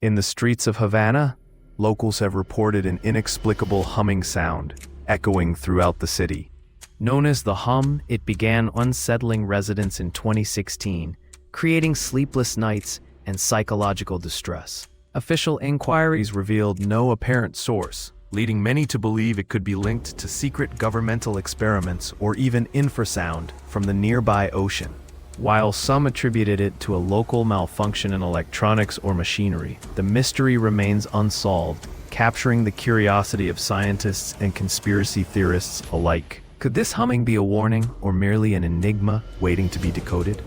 In the streets of Havana, locals have reported an inexplicable humming sound echoing throughout the city. Known as the hum, it began unsettling residents in 2016, creating sleepless nights and psychological distress. Official inquiries revealed no apparent source, leading many to believe it could be linked to secret governmental experiments or even infrasound from the nearby ocean. While some attributed it to a local malfunction in electronics or machinery, the mystery remains unsolved, capturing the curiosity of scientists and conspiracy theorists alike. Could this humming be a warning or merely an enigma waiting to be decoded?